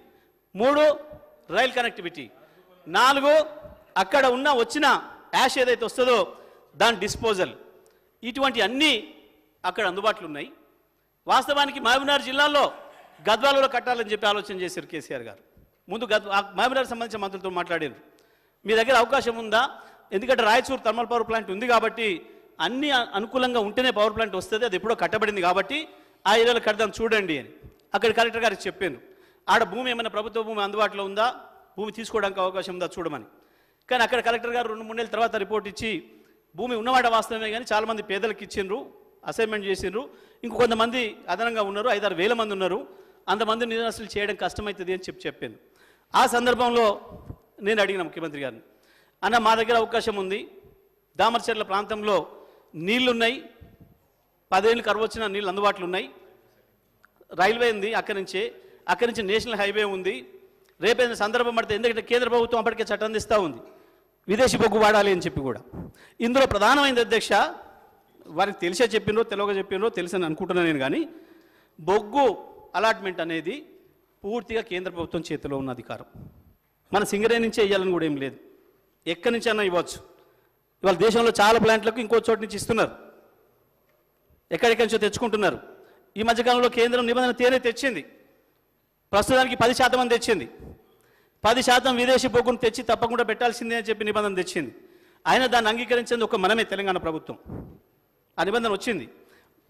3 రైల్ కనెక్టివిటీ, 4 అక్కడ వచ్చిన యాష్ ఏదైతే వస్తుందో దాని డిస్పోజల్. ఇటువంటి అన్నీ అక్కడ అందుబాటులో ఉన్నాయి. వాస్తవానికి మహబూబ్నగర్ జిల్లాలో గద్వాలలో కట్టాలని చెప్పి ఆలోచన చేశారు కేసీఆర్ గారు. ముందు మహబూబ్నగర్ సంబంధించిన మంత్రులతో మాట్లాడారు, మీ దగ్గర అవకాశం ఉందా? ఎందుకంటే రాయచూరు థర్మల్ పవర్ ప్లాంట్ ఉంది కాబట్టి అన్ని అనుకూలంగా ఉంటేనే పవర్ ప్లాంట్ వస్తుంది, అది ఎప్పుడో కట్టబడింది కాబట్టి ఆ ఏరియాలో కడదాం చూడండి అని అక్కడ కలెక్టర్ గారికి చెప్పాను. ఆడ భూమి ఏమైనా ప్రభుత్వ భూమి అందుబాటులో ఉందా, భూమి తీసుకోవడానికి అవకాశం ఉందా చూడమని. కానీ అక్కడ కలెక్టర్ గారు 2-3 నెలల తర్వాత రిపోర్ట్ ఇచ్చి భూమి ఉన్నమాట వాస్తవమే కానీ చాలామంది పేదలకు ఇచ్చిండ్రు, అసైన్మెంట్ చేసిండ్రు, ఇంకో కొంతమంది అదనంగా ఉన్నారు, 5-6 వేల మంది ఉన్నారు, అంతమంది నిరాశలు చేయడం కష్టమవుతుంది అని చెప్పాను. ఆ సందర్భంలో నేను అడిగిన ముఖ్యమంత్రి గారిని, అన్న మా దగ్గర అవకాశం ఉంది, దామర్చర్ల ప్రాంతంలో నీళ్లున్నాయి, 10 ఏళ్ళు కరువు వచ్చిన నీళ్ళు అందుబాటులో ఉన్నాయి, రైల్వే ఉంది, అక్కడి నుంచి నేషనల్ హైవే ఉంది, రేపేదైనా సందర్భం పడితే ఎందుకంటే కేంద్ర ప్రభుత్వం అప్పటికే చట్టం తెస్తూ ఉంది విదేశీ బొగ్గు వాడాలి అని చెప్పి కూడా. ఇందులో ప్రధానమైనది అధ్యక్ష, వారికి తెలిసే చెప్పినో తెలియక చెప్పినో తెలుసని అనుకుంటున్నాను నేను, కానీ బొగ్గు అలాట్మెంట్ అనేది పూర్తిగా కేంద్ర ప్రభుత్వం చేతిలో ఉన్న అధికారం. మన సింగరే నుంచే ఇవ్వాలని కూడా ఏం లేదు, ఎక్కడి నుంచి అన్నా ఇవ్వచ్చు. ఇవాళ దేశంలో చాలా ప్లాంట్లకు ఇంకో చోటు నుంచి ఇస్తున్నారు, ఎక్కడెక్కడి నుంచో తెచ్చుకుంటున్నారు. ఈ మధ్యకాలంలో కేంద్రం నిబంధన తేనే తెచ్చింది. ప్రస్తుతానికి 10% అని తెచ్చింది. 10% విదేశీ బొగ్గును తెచ్చి తప్పకుండా పెట్టాల్సిందే అని చెప్పి నిబంధన తెచ్చింది. అయినా దాన్ని అంగీకరించింది ఒక మనమే తెలంగాణ ప్రభుత్వం. ఆ నిబంధన వచ్చింది.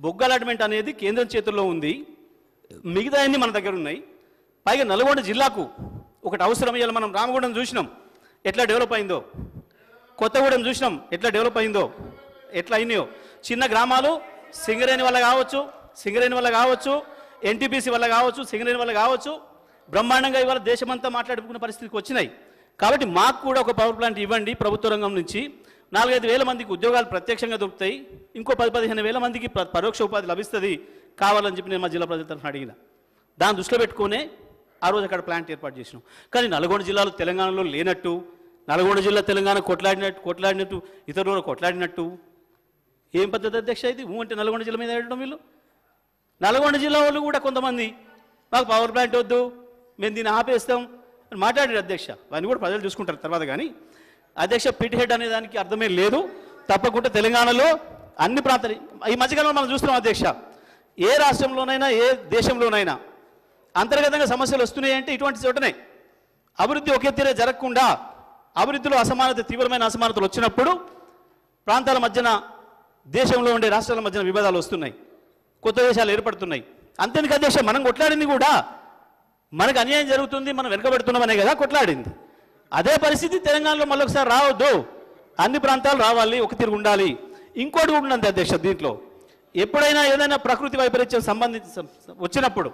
బొగ్గు అలాట్మెంట్ అనేది కేంద్రం చేతుల్లో ఉంది, మిగతా అన్ని మన దగ్గర ఉన్నాయి. పైగా నల్గొండ జిల్లాకు ఒకటి అవసరం. ఇవాళ మనం రామగుండం చూసినాం ఎట్లా డెవలప్ అయిందో, కొత్తగూడెం చూసినాం ఎట్లా డెవలప్ అయిందో, ఎట్లా అయినాయో. చిన్న గ్రామాలు సింగరేణి వల్ల కావచ్చు, ఎన్టీపీసీ వల్ల కావచ్చు, సింగరేణి వల్ల కావచ్చు, బ్రహ్మాండంగా ఇవాళ దేశమంతా మాట్లాడుకునే పరిస్థితికి వచ్చినాయి. కాబట్టి మాకు కూడా ఒక పవర్ ప్లాంట్ ఇవ్వండి ప్రభుత్వ రంగం నుంచి. 4-5 వేల మందికి ఉద్యోగాలు ప్రత్యక్షంగా దొరుకుతాయి, ఇంకో 10-15 వేల మందికి పరోక్ష ఉపాధి లభిస్తుంది కావాలని చెప్పి నేను మా జిల్లా ప్రజల తరఫున అడిగిన. దాన్ని దృష్టిలో పెట్టుకునే ఆ రోజు అక్కడ ప్లాంట్ ఏర్పాటు చేసినాం. కానీ నల్గొండ జిల్లాలో తెలంగాణలో లేనట్టు, నల్గొండ జిల్లా తెలంగాణ కొట్లాడినట్టు ఇతరులు కొట్లాడినట్టు ఏం పద్ధతి అధ్యక్ష ఇది? అంటే నల్గొండ జిల్లా మీద పెట్టడం వీళ్ళు. నల్గొండ జిల్లా వాళ్ళు కూడా కొంతమంది మాకు పవర్ ప్లాంట్ వద్దు, మేము దీన్ని ఆపేస్తాం అని మాట్లాడారు అధ్యక్ష. అవన్నీ కూడా ప్రజలు చూసుకుంటారు తర్వాత. కానీ అధ్యక్ష పిట్ హెడ్ అనే దానికి అర్థమే లేదు. తప్పకుండా తెలంగాణలో అన్ని ప్రాంతాలు ఈ మధ్యకాలంలో మనం చూస్తున్నాం అధ్యక్ష. ఏ రాష్ట్రంలోనైనా ఏ దేశంలోనైనా అంతర్గతంగా సమస్యలు వస్తున్నాయంటే ఇటువంటి చోటనే. అభివృద్ధి ఒకే తీరే జరగకుండా అభివృద్ధిలో తీవ్రమైన అసమానతలు వచ్చినప్పుడు ప్రాంతాల మధ్యన, దేశంలో ఉండే రాష్ట్రాల మధ్యన విభేదాలు వస్తున్నాయి, కొత్త దేశాలు ఏర్పడుతున్నాయి. అంతేందుకు అధ్యక్ష మనం కొట్లాడింది కూడా మనకు అన్యాయం జరుగుతుంది, మనం వెనుకబెడుతున్నామనే కదా కొట్లాడింది. అదే పరిస్థితి తెలంగాణలో మళ్ళొకసారి రావద్దు, అన్ని ప్రాంతాలు రావాలి, ఒక తీరు ఉండాలి. ఇంకోటి కూడా ఉన్నది అధ్యక్ష, దీంట్లో ఎప్పుడైనా ఏదైనా ప్రకృతి వైపరీత్యం వచ్చినప్పుడు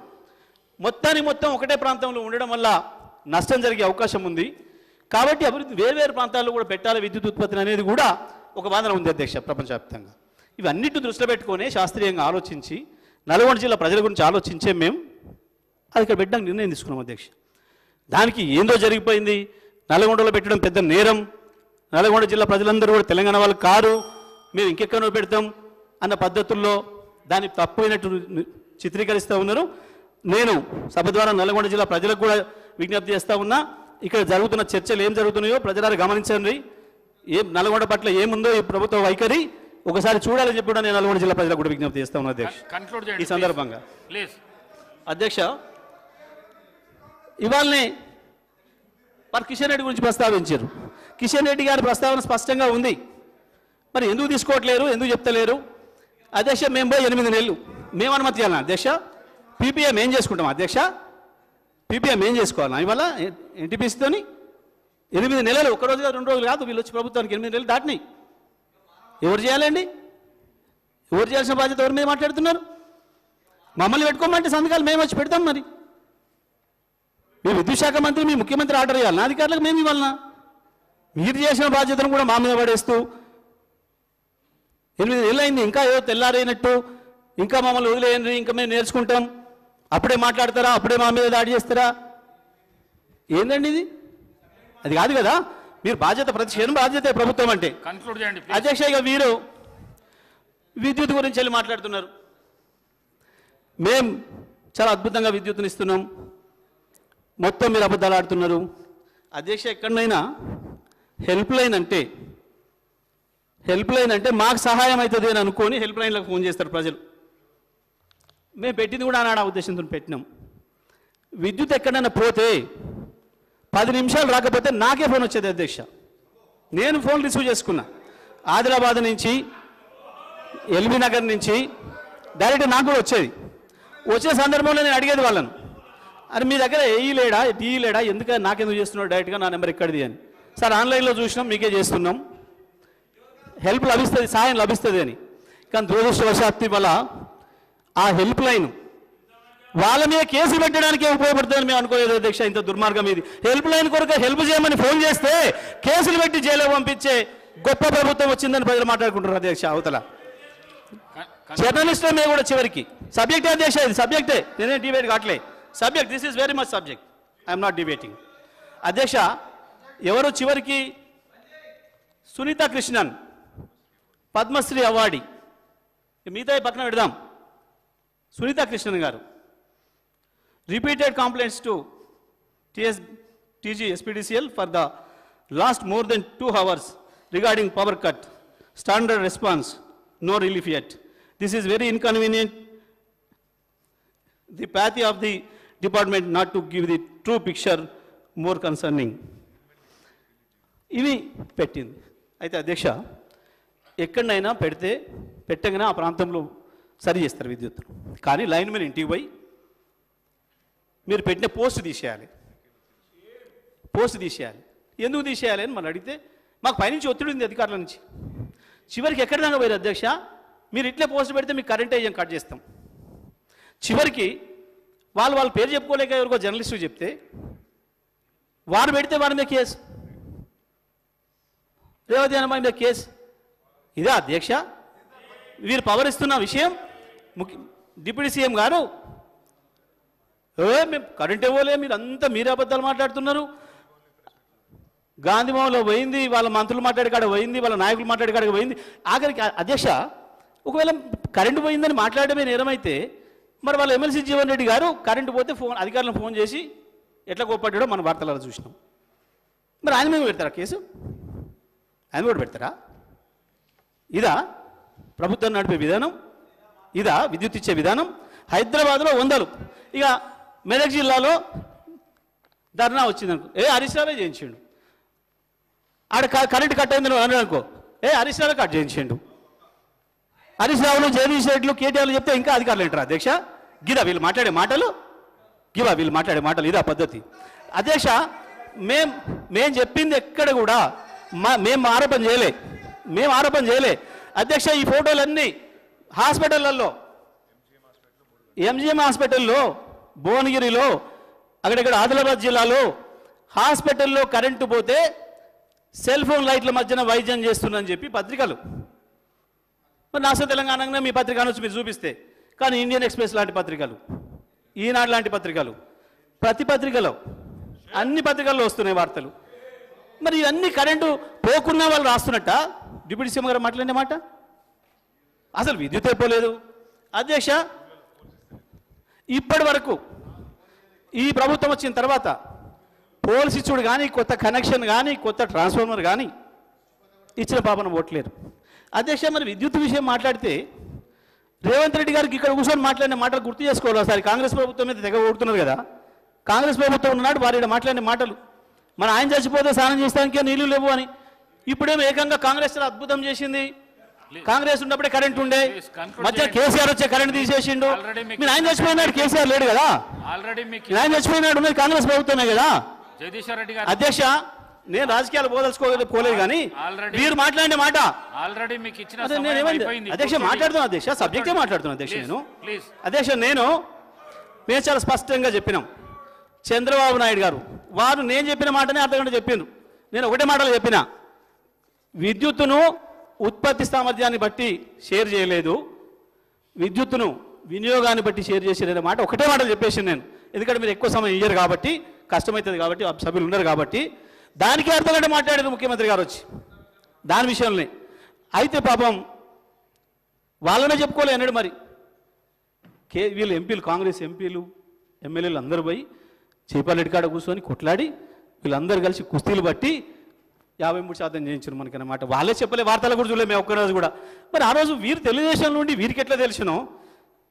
మొత్తం ఒకటే ప్రాంతంలో ఉండడం వల్ల నష్టం జరిగే అవకాశం ఉంది. కాబట్టి అభివృద్ధి వేర్వేరు ప్రాంతాల్లో కూడా పెట్టాలి విద్యుత్ ఉత్పత్తిని అనేది కూడా ఒక వాదన ఉంది అధ్యక్ష ప్రపంచవ్యాప్తంగా. ఇవన్నిటిని దృష్టిలో పెట్టుకొని శాస్త్రీయంగా ఆలోచించి నల్గొండ జిల్లా ప్రజల గురించి ఆలోచించే మేము అది ఇక్కడ పెట్టడానికి నిర్ణయం తీసుకున్నాం అధ్యక్ష. దానికి ఏందో జరిగిపోయింది, నల్గొండలో పెట్టడం పెద్ద నేరం, నల్గొండ జిల్లా ప్రజలందరూ కూడా తెలంగాణ వాళ్ళు కారు, మేము ఇంకెక్కడో పెడతాం అన్న పద్ధతుల్లో దాన్ని తప్పైనట్టు చిత్రీకరిస్తూ ఉన్నారు. నేను సభ ద్వారా నల్గొండ జిల్లా ప్రజలకు కూడా విజ్ఞప్తి చేస్తూ ఉన్నా, ఇక్కడ జరుగుతున్న చర్చలు ఏం జరుగుతున్నాయో ప్రజలారా గమనించండి. నల్గొండ పట్ల ఏముందో ఈ ప్రభుత్వ వైఖరి ఒకసారి చూడాలని చెప్పి కూడా నేను నల్గొండ జిల్లా ప్రజలకు కూడా విజ్ఞప్తి చేస్తా ఉన్నా అధ్యక్ష. ఈ సందర్భంగా అధ్యక్ష ఇవాళనే వారు కిషన్ రెడ్డి గురించి ప్రస్తావించారు. కిషన్ రెడ్డి గారి ప్రస్తావన స్పష్టంగా ఉంది. మరి ఎందుకు తీసుకోవట్లేరు, ఎందుకు చెప్తలేరు అధ్యక్ష? మేము పోయి 8 నెలలు మేము అనుమతి చేయాలన్నా అధ్యక్ష? పీపీఎం ఏం చేసుకుంటాం అధ్యక్ష? పీపీఎం ఏం చేసుకోవాలన్నా ఇవాళ ఎన్టీపీసీతోని? 8 నెలలు, ఒక్కరోజు కాదు 2 రోజులు కాదు, వీళ్ళు వచ్చి ప్రభుత్వానికి 8 నెలలు దాటినాయి. ఎవరు చేయాలండి? ఎవరు చేయాల్సిన బాధ్యత ఎవరి మీద మాట్లాడుతున్నారు? మమ్మల్ని పెట్టుకోమంటే సంతకాలు మేము వచ్చి పెడతాం. మరి మీ విద్యుత్ శాఖ మంత్రి, మీ ముఖ్యమంత్రి ఆర్డర్ ఇవ్వాలన్నా అధికారులకు? మేము ఇవ్వాలన్నా? మీరు చేసిన బాధ్యతను కూడా మా మీద పడేస్తూ 8 నెలలు అయింది, ఇంకా ఏదో తెల్లారైనట్టు ఇంకా మమ్మల్ని వదిలేయండి, ఇంకా మేము నేర్చుకుంటాం, అప్పుడే మాట్లాడతారా, అప్పుడే మా మీద దాడి చేస్తారా? ఏందండి ఇది? అది కాదు కదా. మీరు బాధ్యత, ప్రతి క్షణం బాధ్యత ప్రభుత్వం అంటే. అధ్యక్ష ఇక వీరు విద్యుత్ గురించి వెళ్ళి మాట్లాడుతున్నారు. మేం చాలా అద్భుతంగా విద్యుత్తుని ఇస్తున్నాం, మొత్తం మీరు అబద్ధాలు ఆడుతున్నారు. అధ్యక్ష ఎక్కడైనా హెల్ప్ లైన్ అంటే మాకు సహాయం అవుతుంది అని అనుకొని హెల్ప్ లైన్లకు ఫోన్ చేస్తారు ప్రజలు. మేము పెట్టింది కూడా ఆనాడు ఆ ఉద్దేశంతో పెట్టినాం. విద్యుత్ ఎక్కడైనా పోతే 10 నిమిషాలు రాకపోతే నాకే ఫోన్ వచ్చేది అధ్యక్ష. నేను ఫోన్ రిసీవ్ చేసుకున్నా. ఆదిలాబాద్ నుంచి, ఎల్బీ నగర్ నుంచి డైరెక్ట్ నాకు కూడా వచ్చేది. వచ్చే సందర్భంలో నేను అడిగేది వాళ్ళను, అరే మీ దగ్గర ఏఈ లేడా, టీఈ లేడా, ఎందుకని నాకెందుకు చేస్తున్నాడు డైరెక్ట్గా, నా నెంబర్ ఎక్కడిది అని. సార్ ఆన్లైన్లో చూసినాం, మీకే చేస్తున్నాం, హెల్ప్ లభిస్తుంది, సహాయం లభిస్తుంది అని. కానీ దురదృష్టవశాత్తు వల్ల ఆ హెల్ప్ లైన్ వాళ్ళ మీద కేసులు పెట్టడానికే ఉపయోగపడుతుందని మేము అనుకోలేదు అధ్యక్ష. ఇంత దుర్మార్గం ఇది. హెల్ప్ లైన్ కొరకు హెల్ప్ చేయమని ఫోన్ చేస్తే కేసులు పెట్టి జైలు పంపించే గొప్ప ప్రభుత్వం వచ్చిందని ప్రజలు మాట్లాడుకుంటారు అధ్యక్ష. అవతల జర్నలిస్టుల మీద కూడా చివరికి సబ్జెక్టే అధ్యక్ష, ఇది సబ్జెక్టే, నేనే డిబేట్ కావట్లే. Subject, this is very much subject, I'm not debating అధ్యక్ష. ఎవరు చివరికి సునీత కృష్ణన్ పద్మశ్రీ అవార్డీ, మిగతా పక్కన పెడదాం. సునీత కృష్ణన్ గారు repeated complaints to TG SPDCL for the last more than 2 hours regarding power cut, standard response, no relief yet. This is very inconvenient the apathy of the department not to give the true picture more concerning. ఇవి పెట్టింది. అయితే అధ్యక్ష, ఎక్కడైనా పెట్టగానే ఆ ప్రాంతంలో సరి చేస్తారు విద్యుత్. కానీ లైన్ మీద ఇంటికి పోయి మీరు పెట్టిన పోస్ట్ తీసేయాలి. ఎందుకు తీసేయాలి అని మనం అడిగితే మాకు పైనుంచి ఒత్తిడి ఉంది అధికారుల నుంచి. చివరికి ఎక్కడ దాకా పోయారు అధ్యక్ష, మీరు ఇట్లే పోస్ట్ పెడితే మీకు కరెంట్ ఏజెంట్ కట్ చేస్తాం. చివరికి వాళ్ళ పేరు చెప్పుకోలేక ఎవరికో జర్నలిస్టు చెప్తే వారు పెడితే వారి మీద కేసు, రేవతి అన్న మీద కేసు. ఇదే అధ్యక్ష వీరు పవర్ ఇస్తున్న విషయం. డిప్యూటీ సీఎం గారు మేము కరెంట్ ఇవ్వలే, మీరు అంతా మీరే అబద్ధాలు మాట్లాడుతున్నారు. గాంధీభవన్లో పోయింది, వాళ్ళ మంత్రులు మాట్లాడే కాడ పోయింది, వాళ్ళ నాయకులు మాట్లాడే కాడ పోయింది. ఆఖరికి అధ్యక్ష ఒకవేళ కరెంటు పోయిందని మాట్లాడమే నేరమైతే మరి వాళ్ళ ఎమ్మెల్సీ జీవన్ రెడ్డి గారు కరెంటు పోతే అధికారులను ఫోన్ చేసి ఎట్లా కోప్పడ్డాడో మన వార్తలలో చూసినాం. మరి ఆయన మీద పెడతారా కేసు? ఆయన కూడా పెడతారా? ఇదా ప్రభుత్వం నడిపే విధానం? ఇదా విద్యుత్ ఇచ్చే విధానం? హైదరాబాద్లో 100, ఇక మెదక్ జిల్లాలో ధర్నా వచ్చిందనుకో, హరీష్ రావే చేయించిండు. ఆడ కరెంట్ కట్ అయిందని అనుకో, హరీష్ రావే కట్ చేయించిండు. హరీష్ రావులు, జగదీష్ రెడ్డిలు, కేటీఆర్లు చెప్తే ఇంకా అధికారులు ఏంటారు అధ్యక్ష? గిదా వీళ్ళు మాట్లాడే మాటలు? ఇదా పద్ధతి? అధ్యక్ష మేం చెప్పింది ఎక్కడ కూడా మేము ఆరోపణ చేయలే అధ్యక్ష. ఈ ఫోటోలన్నీ హాస్పిటళ్లలో, ఎంజిఎం హాస్పిటల్లో, భువనగిరిలో, అక్కడక్కడ ఆదిలాబాద్ జిల్లాలో హాస్పిటల్లో కరెంటు పోతే సెల్ ఫోన్ లైట్ల మధ్యన వైద్యం చేస్తుందని చెప్పి పత్రికలు. మరి నాసో తెలంగాణలో మీ పత్రిక నుంచి మీరు చూపిస్తే, కానీ ఇండియన్ ఎక్స్ప్రెస్ లాంటి పత్రికలు, ఈనాడు లాంటి పత్రికలు, ప్రతి పత్రికలో, అన్ని పత్రికల్లో వస్తున్నాయి వార్తలు. మరి ఇవన్నీ కరెంటు పోకున్నా వాళ్ళు రాస్తున్నట్ట డిప్యూటీ సీఎం గారు మాట్లాడే మాట? అసలు విద్యుత్ అయిపోలేదు అధ్యక్ష. ఇప్పటి వరకు ఈ ప్రభుత్వం వచ్చిన తర్వాత పోల్స్ ఇచ్చుడు కానీ, కొత్త కనెక్షన్ కానీ, కొత్త ట్రాన్స్ఫార్మర్ కానీ ఇచ్చిన పాపన ఓట్లేరు అధ్యక్ష. మరి విద్యుత్ విషయం మాట్లాడితే రేవంత్ రెడ్డి గారికి ఇక్కడ కూర్చొని మాట్లాడిన మాటలు గుర్తు చేసుకోవాలి. ఒకసారి కాంగ్రెస్ ప్రభుత్వం మీద తెగ ఓడుతున్నారు కదా, కాంగ్రెస్ ప్రభుత్వం ఉన్నాడు వారి మాట్లాడిన మాటలు. మన ఆయన చచ్చిపోతే స్నానం చేస్తానికే నీళ్లు లేవు అని. ఇప్పుడేమో ఏకంగా కాంగ్రెస్ అద్భుతం చేసింది. కాంగ్రెస్ ఉన్నప్పుడే కరెంట్ ఉండే, మధ్య కేసీఆర్ వచ్చే కరెంట్ తీసేసిండు. మీరు ఆయన చచ్చిపోయినాడు, కేసీఆర్ లేడు కదా, ఆయన చచ్చిపోయినాడు, ఉన్నది కాంగ్రెస్ ప్రభుత్వమే కదా అధ్యక్ష. నేను రాజకీయాలు పోదలుచుకోలేదు కానీ మీరు మాట్లాడిన మాట అధ్యక్ష మాట్లాడుతున్నా అధ్యక్ష, సబ్జెక్టే మాట్లాడుతున్నా అధ్యక్ష. నేను మేము చాలా స్పష్టంగా చెప్పినాం. చంద్రబాబు నాయుడు గారు వారు నేను చెప్పిన మాటనే అర్థగంట చెప్పిండ్రు. నేను ఒకటే మాటలు చెప్పిన, విద్యుత్తును ఉత్పత్తి సామర్థ్యాన్ని బట్టి షేర్ చేయలేదు, విద్యుత్తును వినియోగాన్ని బట్టి షేర్ చేసేదనే మాట ఒకటే మాటలు చెప్పేసి నేను. ఎందుకంటే మీరు ఎక్కువ సమయం ఇయ్యరు కాబట్టి, కష్టమవుతుంది కాబట్టి, సభ్యులు ఉన్నారు కాబట్టి, దానికి అర్థగంట మాట్లాడారు ముఖ్యమంత్రి గారు వచ్చి దాని విషయంలో. అయితే పాపం వాళ్ళనే చెప్పుకోలే అన్నాడు. మరి వీళ్ళు ఎంపీలు, కాంగ్రెస్ ఎంపీలు, ఎమ్మెల్యేలు అందరూ పోయి చేపాలెడ్డి కాడ కూర్చొని కొట్లాడి వీళ్ళందరూ కలిసి కుస్తీలు బట్టి 53% చేయించారు మనకన్నమాట. వాళ్ళే చెప్పలే, వార్తలు కూడా చూడలేదు మేము ఒక్కరోజు కూడా. మరి ఆ రోజు వీరు తెలుగుదేశం నుండి వీరికి ఎట్లా తెలిసినో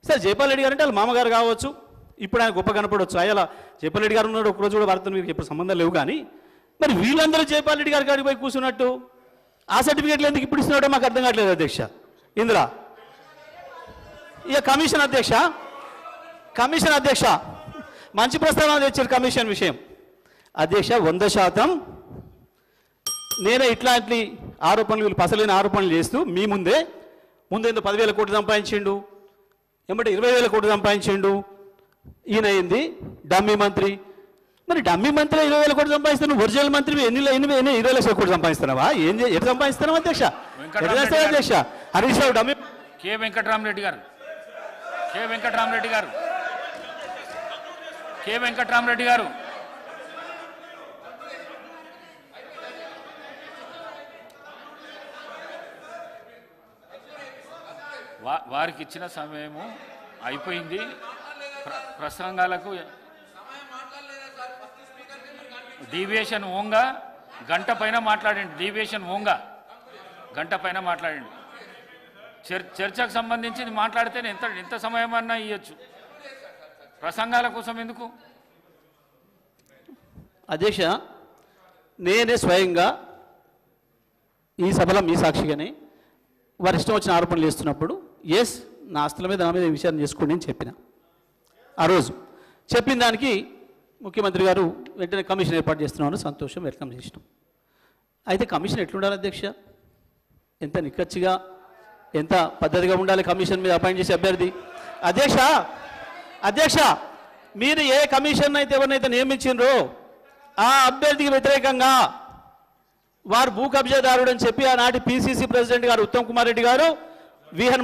సరే, జైపాలరెడ్డి గారు అంటే వాళ్ళ మామగారు కావచ్చు, ఇప్పుడు ఆయన గొప్ప కనపడవచ్చు. అయ్యలా జైపాలరెడ్డి గారు ఉన్నాడు, ఒకరోజు కూడా వార్తలు వీరికి ఎప్పుడు సంబంధం లేవు. కానీ మరి వీళ్ళందరూ జైపాలరెడ్డి గారి కాడికి పోయి కూర్చున్నట్టు ఆ సర్టిఫికేట్లు ఎందుకు ఇప్పుడు ఇస్తున్నాడో మాకు అర్థం కావట్లేదు అధ్యక్ష. ఇందులో ఇక కమిషన్ అధ్యక్ష మంచి ప్రస్తావన తెచ్చారు కమిషన్ విషయం అధ్యక్ష. 100% నేనే ఇట్లాంటి ఆరోపణలు, వీళ్ళు పసలేని ఆరోపణలు చేస్తూ మీ ముందేందో 10,000 కోట్లు సంపాదించిండు, ఏమంటే 20,000 కోట్లు సంపాదించిండు. ఈయన అయింది డమ్మీ మంత్రి. మరి డమ్మీ మంత్రి 20,000 కోట్లు సంపాదిస్తున్నావు, ఒరిజినల్ మంత్రి ఎన్ని 20 లక్షల కోట్లు సంపాదిస్తున్నావా? ఎటు సంపాదిస్తున్నావు అధ్యక్ష? అధ్యక్ష హరీష్ రావు డమ్మీ. కె వెంకటరామరెడ్డి గారు వారికి ఇచ్చిన సమయము అయిపోయింది. ప్రసంగాలకు డీవియేషన్ ఓంగా గంట పైన మాట్లాడండి. చర్చకు సంబంధించి మాట్లాడితే ఎంత సమయం అన్నా ఇవ్వచ్చు. ప్రసంగాల కోసం ఎందుకు? అధ్యక్ష, నేనే స్వయంగా ఈ సభలో మీ సాక్షిగానే వారి ఇష్టం వచ్చిన ఆరోపణలు చేస్తున్నప్పుడు ఎస్ నా ఆస్తుల మీద నా మీద విచారణ చేసుకోండి అని చెప్పిన. ఆ రోజు చెప్పిన దానికి ముఖ్యమంత్రి గారు వెంటనే కమిషన్ ఏర్పాటు చేస్తున్నామని సంతోషం వెల్కమ్ చేసినాం. అయితే కమిషన్ ఎట్లుండాలి అధ్యక్ష? ఎంత నిక్కచ్చిగా ఎంత పద్ధతిగా ఉండాలి కమిషన్ మీద అపాయింట్ చేసే అభ్యర్థి? అధ్యక్ష మీరు ఏ కమిషన్ అయితే ఎవరినైతే నియమించారో ఆ అభ్యర్థికి వ్యతిరేకంగా వారు భూ కబ్జాదారుడు అని చెప్పి ఆనాటి పిసిసి ప్రెసిడెంట్ గారు ఉత్తమ్ కుమార్ రెడ్డి గారు